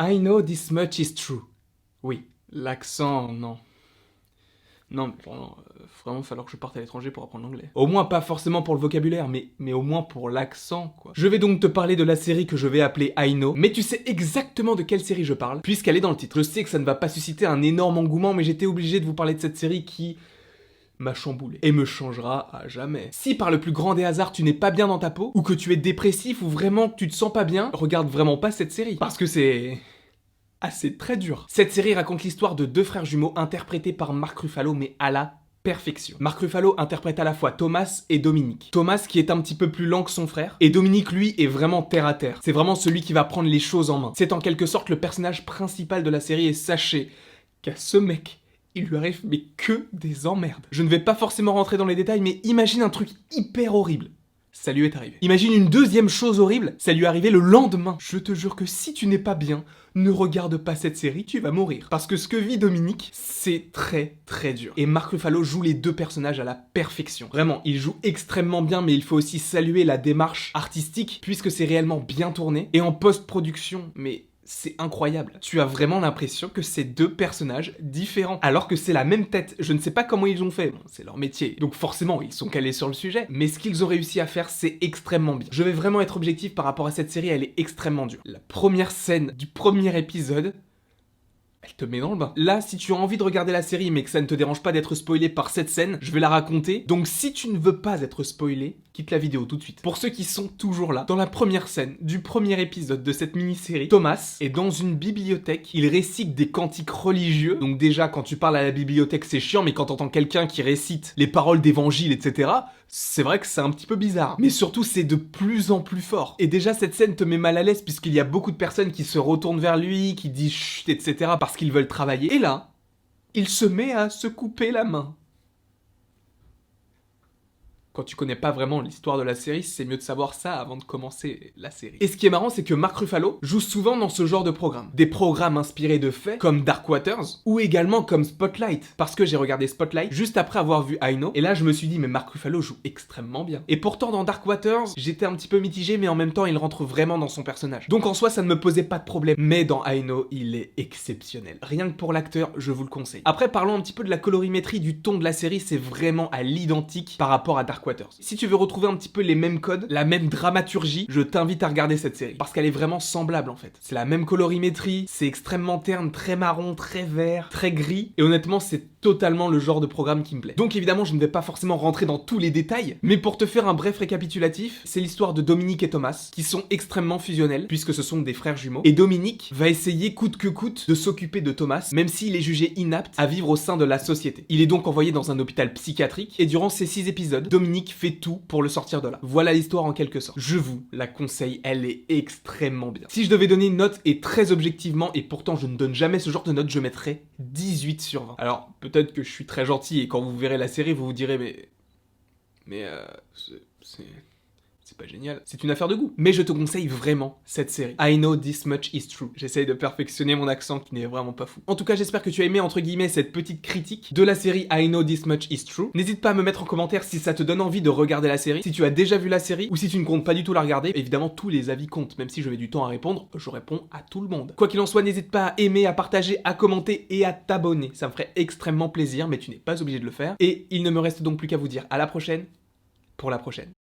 I know this much is true. Oui, l'accent, non. Non, mais vraiment, falloir que je parte à l'étranger pour apprendre l'anglais. Au moins, pas forcément pour le vocabulaire, mais au moins pour l'accent, quoi. Je vais donc te parler de la série que je vais appeler I Know, mais tu sais exactement de quelle série je parle, puisqu'elle est dans le titre. Je sais que ça ne va pas susciter un énorme engouement, mais j'étais obligé de vous parler de cette série qui m'a chamboulé et me changera à jamais. Si par le plus grand des hasards tu n'es pas bien dans ta peau, ou que tu es dépressif, ou vraiment que tu te sens pas bien, regarde vraiment pas cette série, parce que c'est... c'est très dur. Cette série raconte l'histoire de deux frères jumeaux interprétés par Mark Ruffalo, mais à la perfection. Mark Ruffalo interprète à la fois Thomas et Dominique. Thomas qui est un petit peu plus lent que son frère, et Dominique lui est vraiment terre à terre. C'est vraiment celui qui va prendre les choses en main. C'est en quelque sorte le personnage principal de la série, et sachez qu'à ce mec, il lui arrive mais que des emmerdes. Je ne vais pas forcément rentrer dans les détails, mais imagine un truc hyper horrible. Ça lui est arrivé. Imagine une deuxième chose horrible, ça lui est arrivé le lendemain. Je te jure que si tu n'es pas bien, ne regarde pas cette série, tu vas mourir. Parce que ce que vit Dominique, c'est très très dur. Et Mark Ruffalo joue les deux personnages à la perfection. Vraiment, il joue extrêmement bien, mais il faut aussi saluer la démarche artistique, puisque c'est réellement bien tourné. Et en post-production, mais... c'est incroyable. Tu as vraiment l'impression que c'est deux personnages différents, alors que c'est la même tête. Je ne sais pas comment ils ont fait, bon, c'est leur métier, donc forcément ils sont calés sur le sujet, mais ce qu'ils ont réussi à faire, c'est extrêmement bien. Je vais vraiment être objectif par rapport à cette série, elle est extrêmement dure. La première scène du premier épisode, elle te met dans le bain. Là, si tu as envie de regarder la série mais que ça ne te dérange pas d'être spoilé par cette scène, je vais la raconter. Donc si tu ne veux pas être spoilé, quitte la vidéo tout de suite. Pour ceux qui sont toujours là, dans la première scène du premier épisode de cette mini-série, Thomas est dans une bibliothèque, il récite des cantiques religieux. Donc déjà, quand tu parles à la bibliothèque, c'est chiant, mais quand t'entends quelqu'un qui récite les paroles d'évangile, etc., c'est vrai que c'est un petit peu bizarre. Mais surtout, c'est de plus en plus fort. Et déjà, cette scène te met mal à l'aise, puisqu'il y a beaucoup de personnes qui se retournent vers lui, qui disent chut, etc., parce qu'ils veulent travailler. Et là, il se met à se couper la main. Quand tu connais pas vraiment l'histoire de la série, c'est mieux de savoir ça avant de commencer la série. Et ce qui est marrant, c'est que Mark Ruffalo joue souvent dans ce genre de programme. Des programmes inspirés de faits, comme Dark Waters, ou également comme Spotlight. Parce que j'ai regardé Spotlight juste après avoir vu I Know, et là je me suis dit, mais Mark Ruffalo joue extrêmement bien. Et pourtant dans Dark Waters, j'étais un petit peu mitigé, mais en même temps il rentre vraiment dans son personnage. Donc en soi, ça ne me posait pas de problème. Mais dans I Know, il est exceptionnel. Rien que pour l'acteur, je vous le conseille. Après, parlons un petit peu de la colorimétrie du ton de la série, c'est vraiment à l'identique par rapport à Dark Waters. Si tu veux retrouver un petit peu les mêmes codes, la même dramaturgie, je t'invite à regarder cette série. Parce qu'elle est vraiment semblable en fait. C'est la même colorimétrie, c'est extrêmement terne, très marron, très vert, très gris. Et honnêtement, c'est totalement le genre de programme qui me plaît. Donc évidemment, je ne vais pas forcément rentrer dans tous les détails, mais pour te faire un bref récapitulatif, c'est l'histoire de Dominique et Thomas, qui sont extrêmement fusionnels, puisque ce sont des frères jumeaux. Et Dominique va essayer coûte que coûte de s'occuper de Thomas, même s'il est jugé inapte à vivre au sein de la société. Il est donc envoyé dans un hôpital psychiatrique, et durant ces 6 épisodes, Dominique fait tout pour le sortir de là. Voilà l'histoire en quelque sorte. Je vous la conseille, elle est extrêmement bien. Si je devais donner une note, et très objectivement, et pourtant je ne donne jamais ce genre de note, je mettrais 18 sur 20. Alors, peut-être que je suis très gentil, et quand vous verrez la série, vous vous direz, c'est pas génial. C'est une affaire de goût. Mais je te conseille vraiment cette série. I know this much is true. J'essaye de perfectionner mon accent qui n'est vraiment pas fou. En tout cas, j'espère que tu as aimé, entre guillemets, cette petite critique de la série I know this much is true. N'hésite pas à me mettre en commentaire si ça te donne envie de regarder la série, si tu as déjà vu la série, ou si tu ne comptes pas du tout la regarder. Évidemment, tous les avis comptent. Même si je mets du temps à répondre, je réponds à tout le monde. Quoi qu'il en soit, n'hésite pas à aimer, à partager, à commenter et à t'abonner. Ça me ferait extrêmement plaisir, mais tu n'es pas obligé de le faire. Et il ne me reste donc plus qu'à vous dire à la prochaine pour la prochaine.